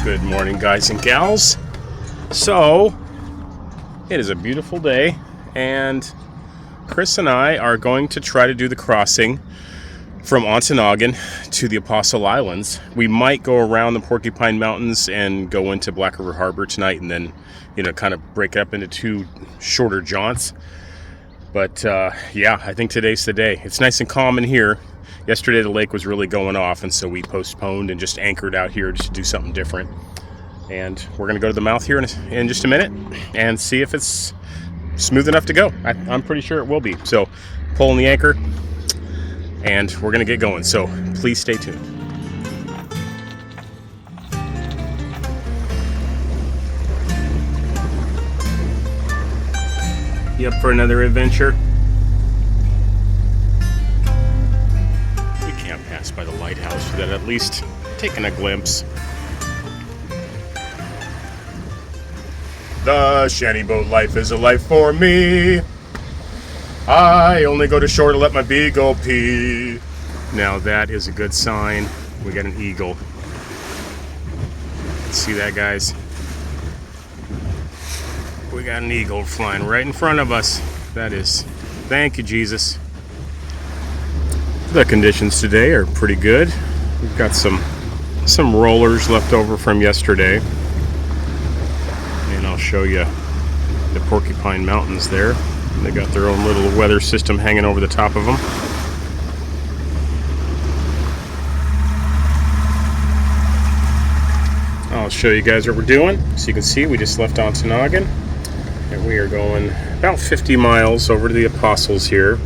Good morning, guys and gals. So, it is a beautiful day, and Chris and I are going to try to do the crossing from Ontonagon to the Apostle Islands. We might go around the Porcupine Mountains and go into Black River Harbor tonight, and then, kind of break it up into two shorter jaunts. But, yeah, I think today's the day. It's nice and calm in here. Yesterday the lake was really going off, and so we postponed and just anchored out here just to do something different. And we're going to go to the mouth here in just a minute and see if it's smooth enough to go. I'm pretty sure it will be. So pulling the anchor, and we're going to get going. So please stay tuned. You up for another adventure? By the lighthouse without at least taking a glimpse. The shanty boat life is a life for me. I only go to shore to let my beagle pee. Now that is a good sign. We got an eagle. See that, guys? We got an eagle flying right in front of us. That is, thank you, Jesus. The conditions today are pretty good. We've got some rollers left over from yesterday, and I'll show you the Porcupine Mountains there. They got their own little weather system hanging over the top of them. I'll show you guys what we're doing. So you can see we just left Ontonagon, and we are going about 50 miles over to the Apostles here.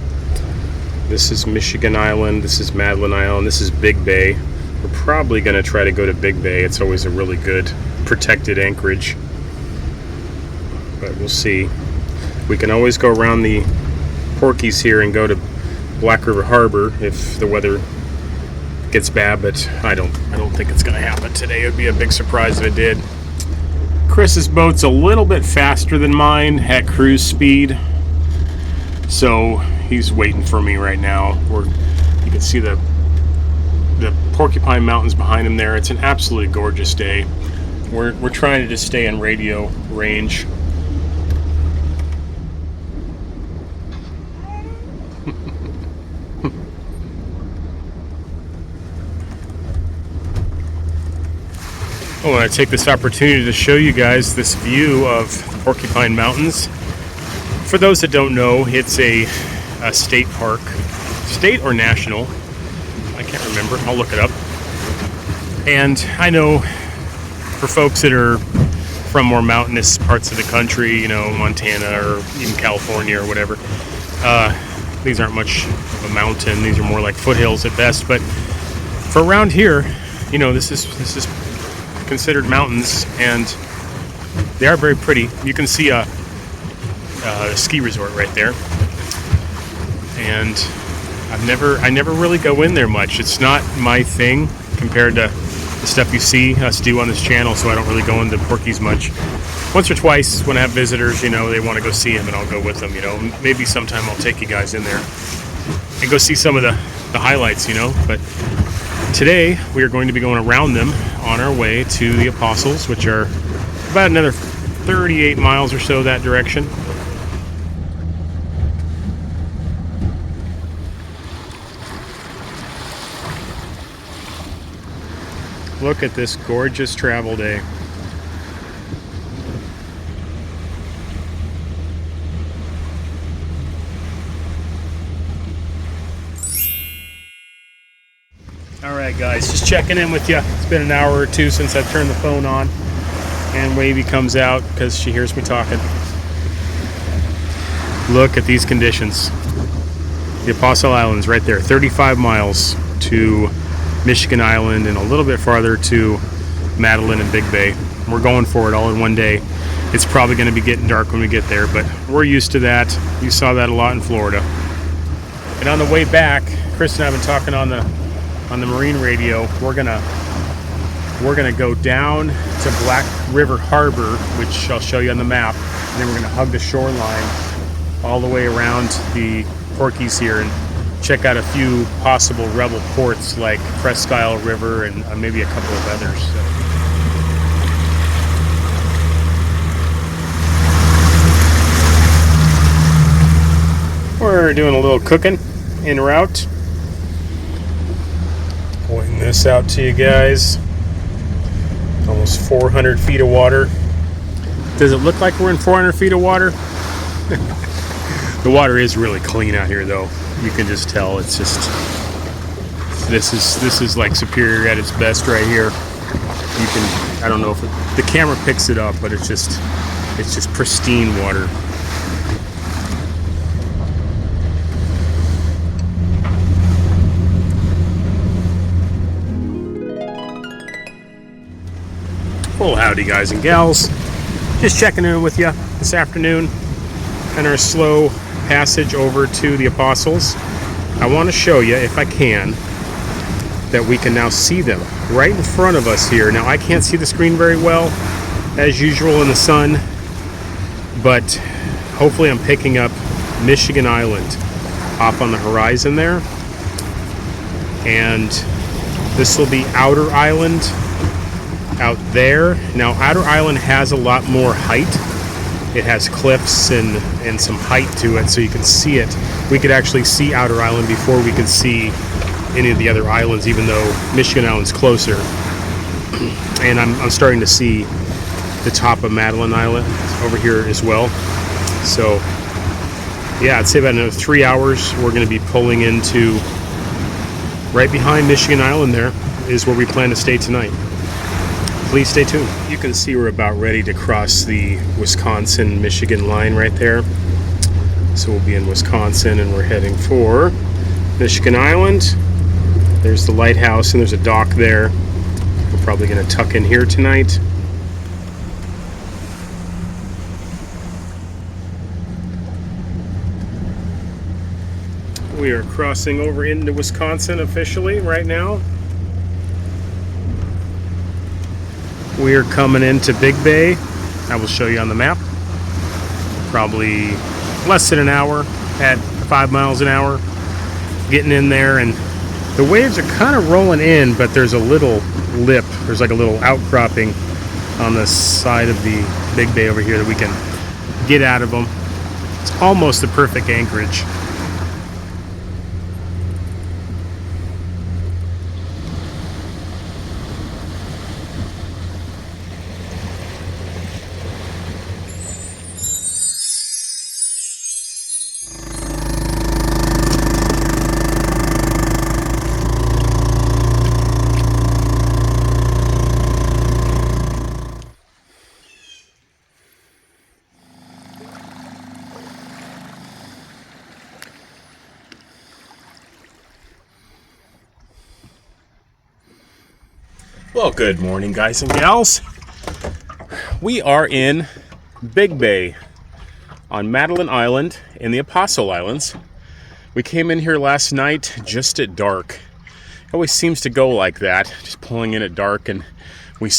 This is Michigan Island, this is Madeline Island, this is Big Bay. We're probably going to try to go to Big Bay. It's always a really good protected anchorage. But we'll see. We can always go around the Porkies here and go to Black River Harbor if the weather gets bad, but I don't think it's going to happen today. It would be a big surprise if it did. Chris's boat's a little bit faster than mine at cruise speed, so he's waiting for me right now. You can see the Porcupine Mountains behind him there. It's an absolutely gorgeous day. We're trying to just stay in radio range. I want to take this opportunity to show you guys this view of the Porcupine Mountains. For those that don't know, it's a state park. State or national? I can't remember. I'll look it up. And I know for folks that are from more mountainous parts of the country, Montana or even California or whatever, these aren't much of a mountain. These are more like foothills at best. But for around here, this is considered mountains, and they are very pretty. You can see a ski resort right there, and I never really go in there much. It's not my thing compared to the stuff you see us do on this channel, so I don't really go into Porkies much. Once or twice when I have visitors, they want to go see them, and I'll go with them. Maybe sometime I'll take you guys in there and go see some of the highlights. But today we are going to be going around them on our way to the Apostles, which are about another 38 miles or so that direction. Look at this gorgeous travel day. Alright guys, just checking in with you. It's been an hour or two since I've turned the phone on, and Wavy comes out because she hears me talking. Look at these conditions. The Apostle Islands right there, 35 miles to Michigan Island, and a little bit farther to Madeline and Big Bay. We're going for it all in one day. It's probably going to be getting dark when we get there, but we're used to that. You saw that a lot in Florida. And on the way back, Chris and I have been talking on the marine radio. We're gonna go down to Black River Harbor, which I'll show you on the map, and then we're gonna hug the shoreline all the way around the Porkies here and check out a few possible rebel ports like Presque Isle River and maybe a couple of others. So We're doing a little cooking en route. Pointing this out to you guys. Almost 400 feet of water. Does it look like we're in 400 feet of water? The water is really clean out here, though. You can just tell. It's just this is like Superior at its best right here. You can, I don't know if the camera picks it up, but it's just pristine water. Well, howdy guys and gals. Just checking in with you this afternoon on our slow passage over to the Apostles. I want to show you, if I can, that we can now see them right in front of us here. Now, I can't see the screen very well, as usual in the sun, but hopefully I'm picking up Michigan Island off on the horizon there. And this will be Outer Island out there. Now, Outer Island has a lot more height. It has cliffs and some height to it, so you can see it. We could actually see Outer Island before we could see any of the other islands, even though Michigan Island's closer. And I'm starting to see the top of Madeline Island over here as well. So, yeah, I'd say about another 3 hours we're going to be pulling into right behind Michigan Island. There is where we plan to stay tonight. Please stay tuned. You can see we're about ready to cross the Wisconsin-Michigan line right there. So we'll be in Wisconsin and we're heading for Michigan Island. There's the lighthouse and there's a dock there. We're probably going to tuck in here tonight. We are crossing over into Wisconsin officially right now. We are coming into Big Bay. I will show you on the map. Probably less than an hour at 5 miles an hour. Getting in there, and the waves are kind of rolling in, but there's a little lip. There's like a little outcropping on the side of the Big Bay over here that we can get out of them. It's almost the perfect anchorage. Well, good morning, guys and gals. We are in Big Bay on Madeline Island in the Apostle Islands. We came in here last night just at dark. It always seems to go like that, just pulling in at dark. And we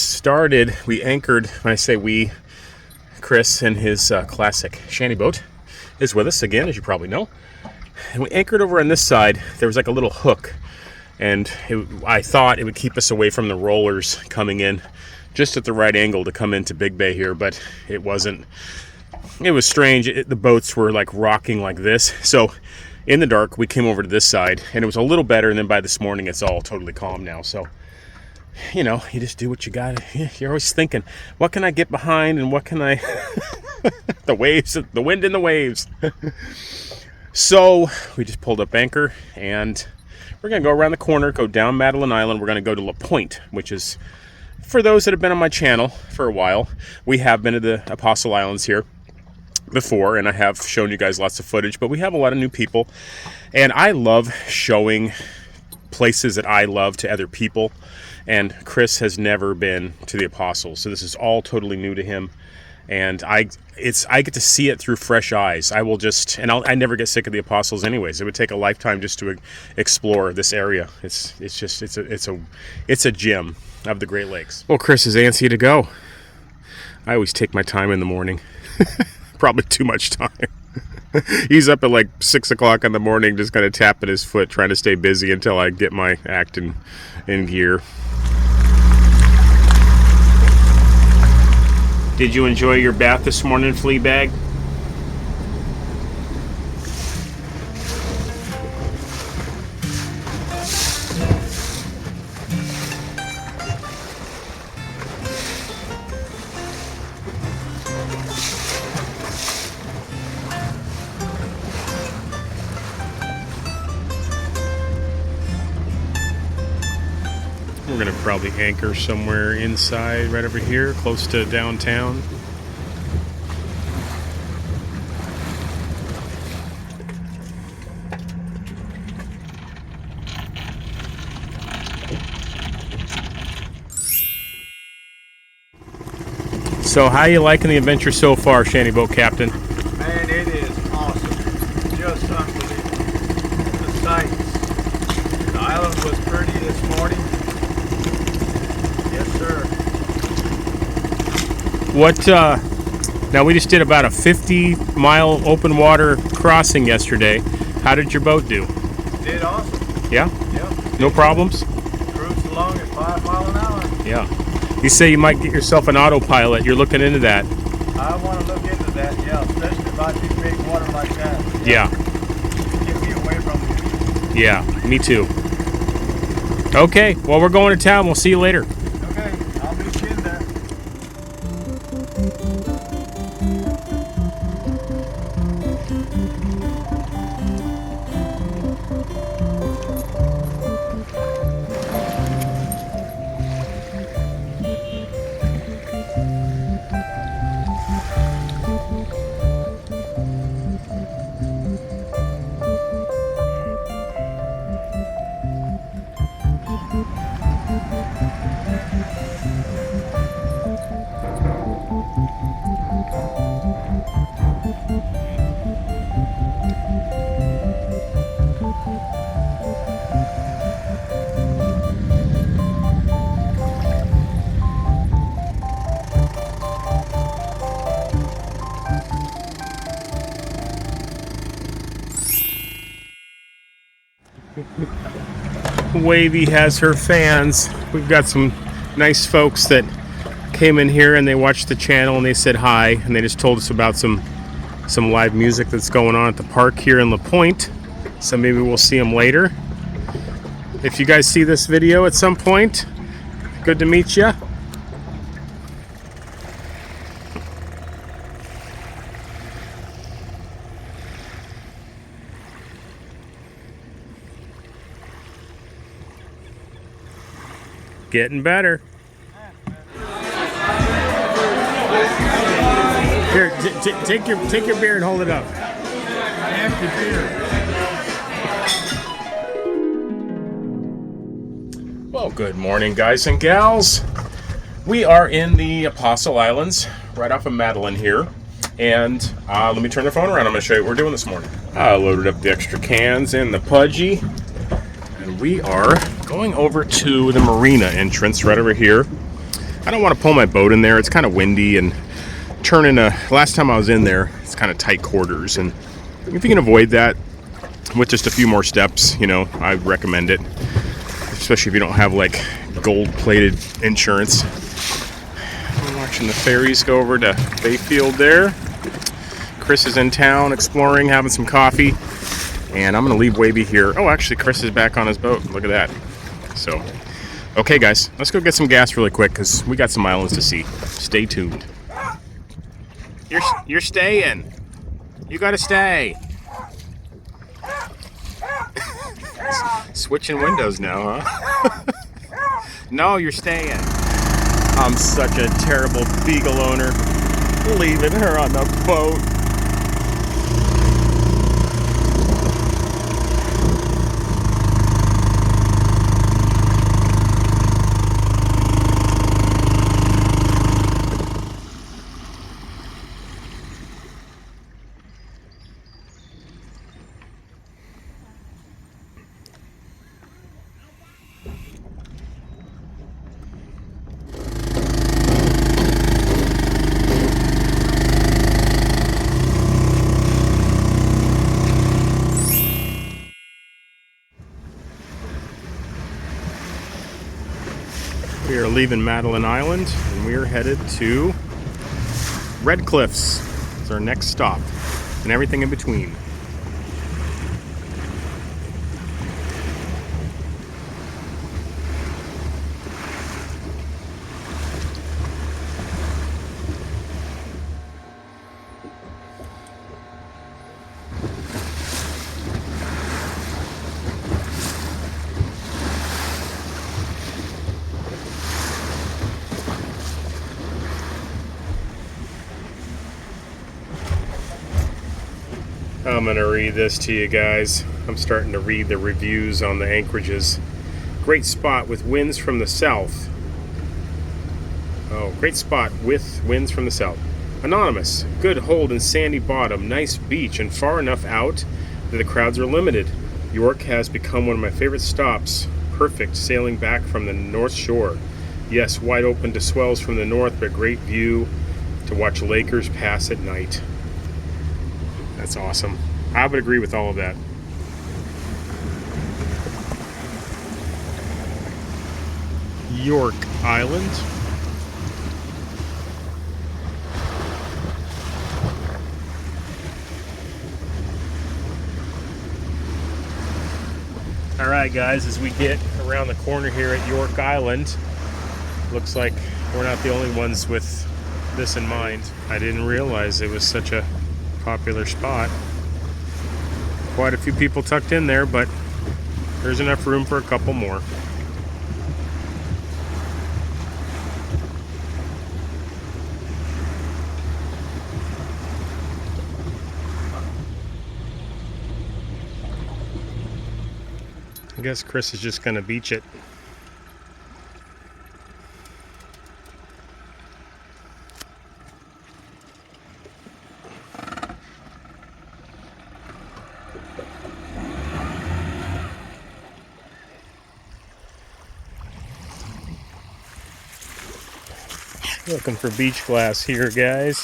anchored, when I say we, Chris and his classic shanty boat is with us again, as you probably know. And we anchored over on this side. There was like a little hook. And I thought it would keep us away from the rollers coming in just at the right angle to come into Big Bay here, but it wasn't. It was strange. The boats were like rocking like this. So in the dark, we came over to this side, and it was a little better, and then by this morning, it's all totally calm now. So, you know, you just do what you got. You're always thinking, what can I get behind, and what can I... the waves, the wind and the waves. So we just pulled up anchor, and... we're going to go around the corner, go down Madeline Island. We're going to go to La Pointe, which is, for those that have been on my channel for a while, we have been to the Apostle Islands here before, and I have shown you guys lots of footage, but we have a lot of new people, and I love showing places that I love to other people, and Chris has never been to the Apostles, so this is all totally new to him. And I get to see it through fresh eyes. I will just, and I never get sick of the Apostles anyways. It would take a lifetime just to explore this area. It's a gem of the Great Lakes. Well, Chris is antsy to go. I always take my time in the morning. Probably too much time. He's up at like 6 o'clock in the morning, just kind of tapping his foot, trying to stay busy until I get my act in gear. Did you enjoy your bath this morning, Fleabag? We're gonna probably anchor somewhere inside right over here, close to downtown. So how you liking the adventure so far, Shanty Boat Captain? Man, it is awesome. Just unbelievable. The sights. The island was pretty this morning. Yes, sir. What, now we just did about a 50-mile open water crossing yesterday. How did your boat do? Did awesome. Yeah? Yep. No problems? Cruised along at 5 miles an hour. Yeah. You say you might get yourself an autopilot. You're looking into that. I want to look into that, yeah, especially if I see big water like that. Yeah. Get me away from it. Yeah, me too. Okay, well, we're going to town. We'll see you later. Okay, I'll meet you in there. Wavey has her fans. We've got some nice folks that came in here and they watched the channel and they said hi and they just told us about some live music that's going on at the park here in La Pointe. So maybe we'll see them later. If you guys see this video at some point, good to meet you. Getting better. Here, take your beer and hold it up. Empty beer. Well, good morning, guys and gals. We are in the Apostle Islands, right off of Madeline here. And let me turn the phone around. I'm going to show you what we're doing this morning. I loaded up the extra cans and the pudgy. And we are going over to the marina entrance right over here. I don't want to pull my boat in there. It's kind of windy and last time I was in there, it's kind of tight quarters. And if you can avoid that with just a few more steps, you know, I recommend it. Especially if you don't have like gold-plated insurance. I'm watching the ferries go over to Bayfield there. Chris is in town exploring, having some coffee. And I'm going to leave Wavey here. Oh, actually, Chris is back on his boat. Look at that. So, okay, guys. Let's go get some gas really quick because we got some islands to see. Stay tuned. You're staying. You got to stay. Switching windows now, huh? No, you're staying. I'm such a terrible beagle owner. Leaving her on the boat. We are leaving Madeline Island and we are headed to Red Cliffs. It's our next stop and everything in between. I'm going to read this to you guys. I'm starting to read the reviews on the anchorages. Great spot with winds from the south. Oh, great spot with winds from the south. Anonymous. Good hold and sandy bottom. Nice beach and far enough out that the crowds are limited. York has become one of my favorite stops. Perfect sailing back from the North Shore. Yes, wide open to swells from the north, but great view to watch Lakers pass at night. That's awesome. I would agree with all of that. York Island. All right, guys, as we get around the corner here at York Island, looks like we're not the only ones with this in mind. I didn't realize it was such a popular spot. Quite a few people tucked in there, but there's enough room for a couple more. I guess Chris is just gonna beach it. Looking for beach glass here, guys.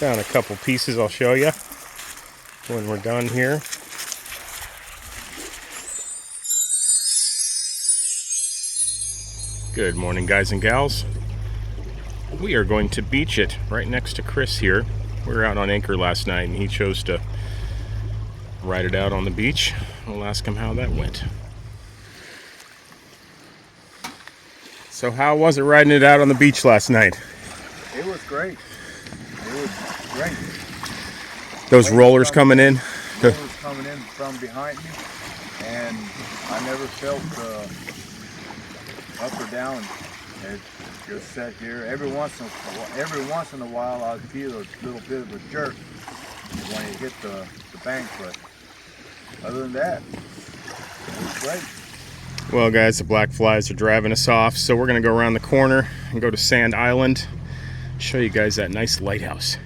Found a couple pieces I'll show you when we're done here. Good morning, guys and gals. We are going to beach it right next to Chris here. We were out on anchor last night and he chose to ride it out on the beach. We'll ask him how that went. So how was it riding it out on the beach last night? It was great. It was great. Those rollers coming in? Rollers coming in from behind me, and I never felt up or down. It just sat here. Every once in a while, I'd feel a little bit of a jerk when you hit the bank, but other than that, it was great. Well, guys, the black flies are driving us off, so we're going to go around the corner and go to Sand Island, show you guys that nice lighthouse.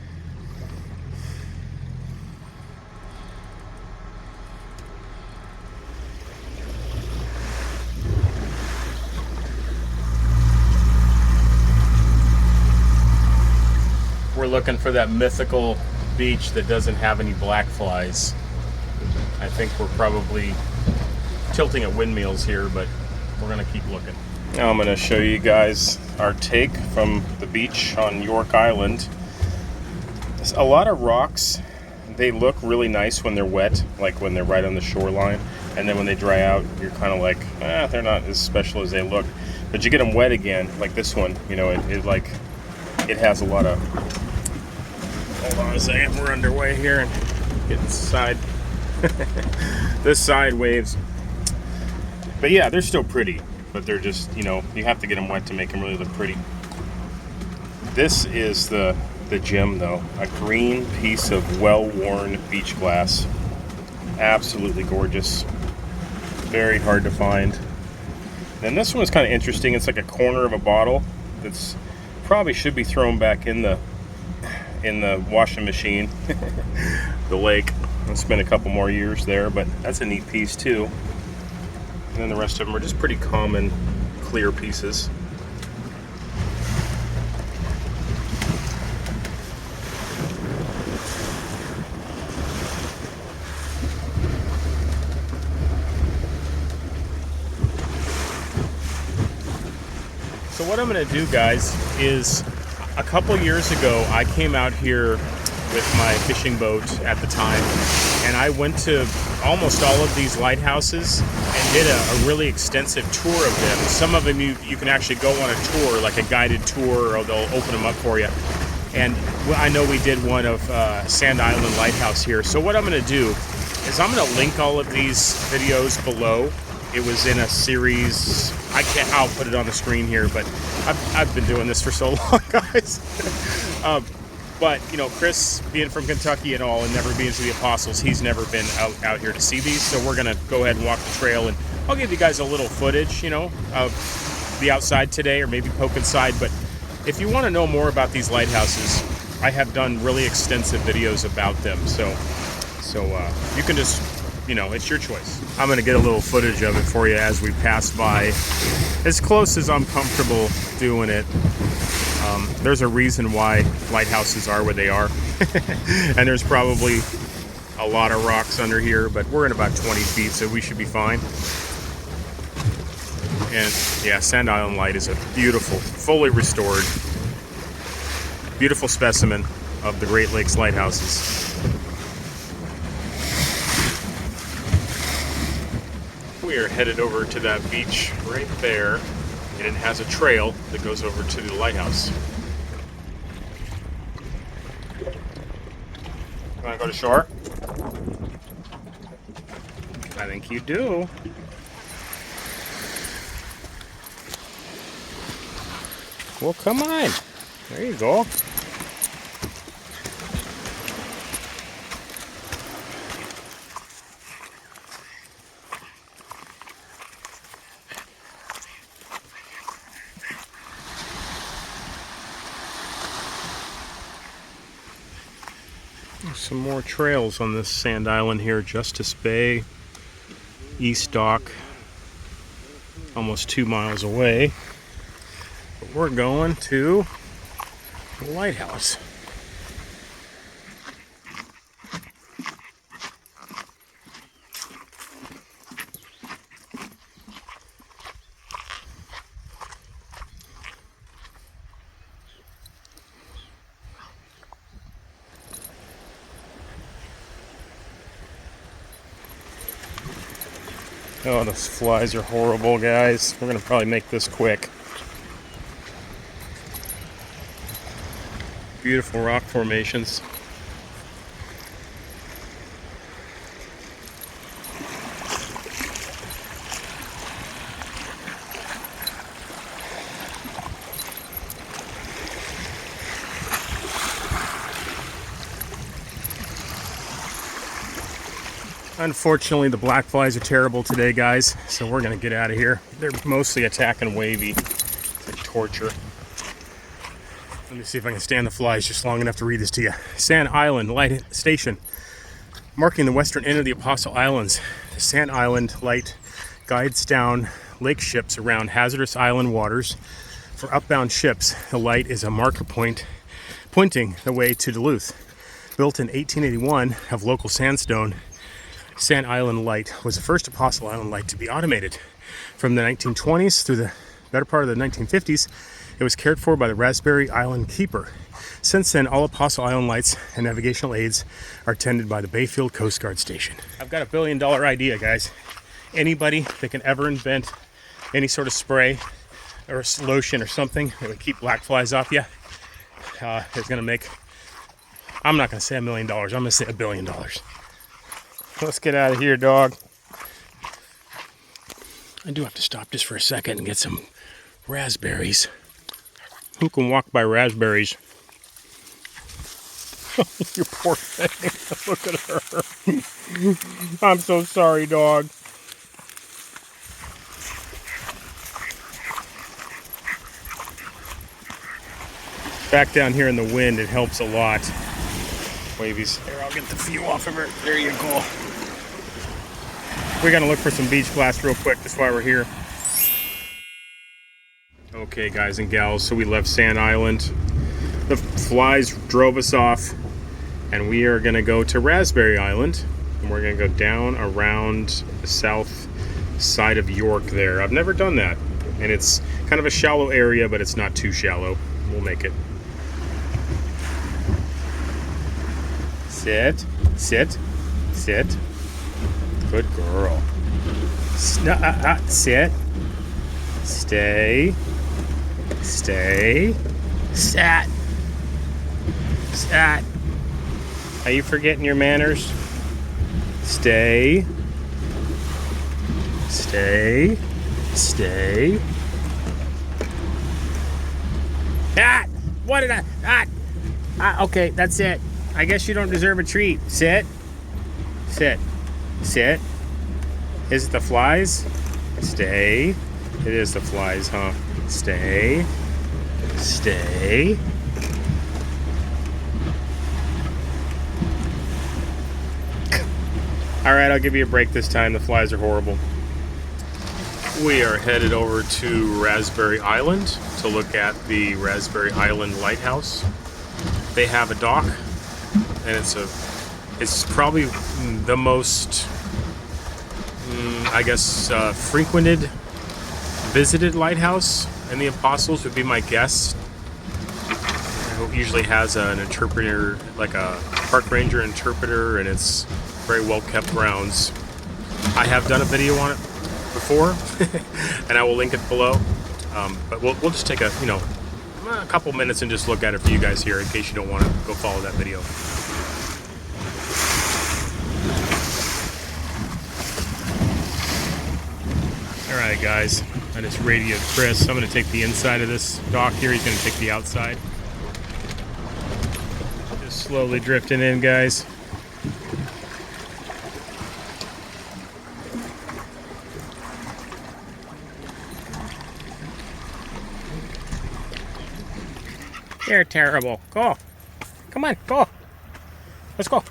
We're looking for that mythical beach that doesn't have any black flies. I think we're probably tilting at windmills here, but we're gonna keep looking. Now I'm gonna show you guys our take from the beach on York Island. There's a lot of rocks. They look really nice when they're wet, like when they're right on the shoreline, and then when they dry out, you're kind of like, they're not as special as they look. But you get them wet again, like this one. You know, it has a lot of. Hold on a second, we're underway here and getting side. This side waves. But yeah, they're still pretty, but they're just, you know, you have to get them wet to make them really look pretty. This is the gem, though. A green piece of well-worn beach glass. Absolutely gorgeous. Very hard to find. And this one is kind of interesting. It's like a corner of a bottle that's probably should be thrown back in the washing machine, the lake. It's been a couple more years there, but that's a neat piece too. And then the rest of them are just pretty common, clear pieces. So what I'm going to do, guys, is a couple years ago, I came out here with my fishing boat at the time, and I went to almost all of these lighthouses and did a really extensive tour of them. Some of them you can actually go on a tour, like a guided tour, or they'll open them up for you. And I know we did one of Sand Island Lighthouse here. So what I'm going to do is I'm going to link all of these videos below. It was in a series. I'll put it on the screen here, but I've been doing this for so long, guys. But, you know, Chris, being from Kentucky and all, and never being to the Apostles, he's never been out here to see these. So we're going to go ahead and walk the trail, and I'll give you guys a little footage, you know, of the outside today, or maybe poke inside. But if you want to know more about these lighthouses, I have done really extensive videos about them. So you can just, you know, it's your choice. I'm going to get a little footage of it for you as we pass by, as close as I'm comfortable doing it. There's a reason why lighthouses are where they are. And there's probably a lot of rocks under here, but we're in about 20 feet, so we should be fine. And yeah, Sand Island Light is a beautiful, fully restored, beautiful specimen of the Great Lakes lighthouses. We are headed over to that beach right there, and it has a trail that goes over to the lighthouse. You want to go to shore? I think you do. Well, come on. There you go. Some more trails on this sand island here. Justice Bay, East Dock, almost 2 miles away. But we're going to the lighthouse. Oh, those flies are horrible, guys. We're gonna probably make this quick. Beautiful rock formations. Unfortunately, the black flies are terrible today, guys, so we're gonna get out of here. They're mostly attacking Wavey. It's like torture. Let me see if I can stand the flies just long enough to read this to you. Sand Island Light Station, marking the western end of the Apostle Islands. The Sand Island Light guides down lake ships around hazardous island waters. For upbound ships, the light is a marker point pointing the way to Duluth. Built in 1881 of local sandstone, Sand Island Light was the first Apostle Island light to be automated. From the 1920s through the better part of the 1950s, it was cared for by the Raspberry Island Keeper. Since then, all Apostle Island lights and navigational aids are tended by the Bayfield Coast Guard Station. I've got $1 billion idea, guys. Anybody that can ever invent any sort of spray or lotion or something that would keep black flies off you is going to make, I'm not going to say $1 million, I'm going to say $1 billion. Let's get out of here, dog. I do have to stop just for a second and get some raspberries. Who can walk by raspberries? You poor thing. Look at her. I'm so sorry, dog. Back down here in the wind, it helps a lot. Wavey's. Here, I'll get the view off of her. There you go. We're gonna look for some beach glass real quick just while we're here. Okay, guys and gals, so we left Sand Island. The flies drove us off, and we are gonna go to Raspberry Island, and we're gonna go down around the south side of York there. I've never done that, and it's kind of a shallow area, but it's not too shallow. We'll make it. Sit, sit, sit. Good girl. Sit. Stay. Stay. Sat. Sat. Are you forgetting your manners? Stay. Stay. Stay. Ah! What did I... Ah! Okay, that's it. I guess you don't deserve a treat. Sit. Sit. Sit. Is it the flies? Stay. It is the flies, huh? Stay. Stay. All right, I'll give you a break this time. The flies are horrible. We are headed over to Raspberry Island to look at the Raspberry Island Lighthouse. They have a dock, and it's probably the most, I guess, frequented, visited lighthouse in the Apostles would be my guess. It usually has an interpreter, like a park ranger interpreter, and it's very well kept grounds. I have done a video on it before, and I will link it below. But we'll just take a couple minutes and just look at it for you guys here in case you don't want to go follow that video. Alright guys, I just radioed Chris. I'm going to take the inside of this dock here. He's going to take the outside. Just slowly drifting in, guys. You're terrible. Go. Come on, go. Let's go.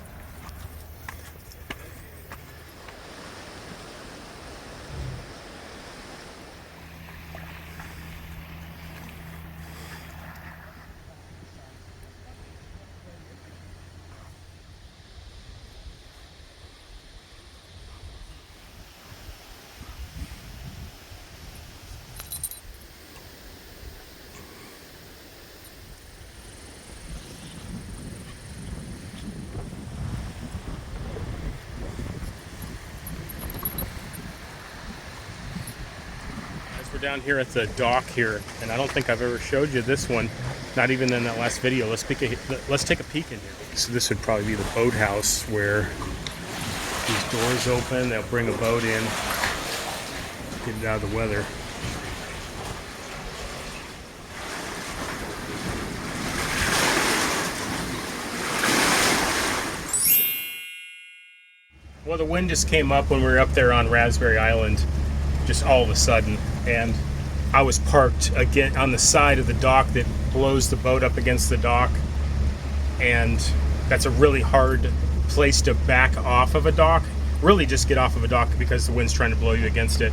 We're down here at the dock here, and I don't think I've ever showed you this one, not even in that last video. Let's take a peek in here. So this would probably be the boathouse where these doors open, they'll bring a boat in, get it out of the weather. Well, the wind just came up when we were up there on Raspberry Island, just all of a sudden, and I was parked again on the side of the dock that blows the boat up against the dock, and that's a really hard place to back off of a dock. Really just get off of a dock because the wind's trying to blow you against it.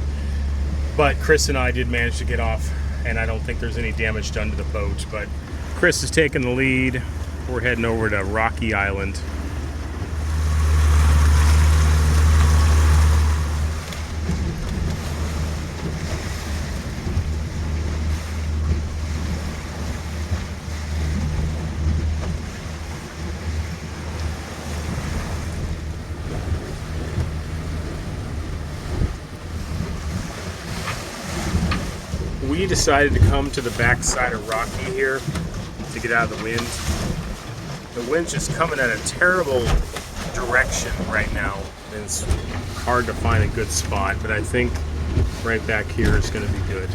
But Chris and I did manage to get off, and I don't think there's any damage done to the boat. But Chris is taking the lead. We're heading over to Rocky Island. We decided to come to the back side of Rocky here to get out of the wind. The wind's just coming at a terrible direction right now, and it's hard to find a good spot, but I think right back here is going to be good.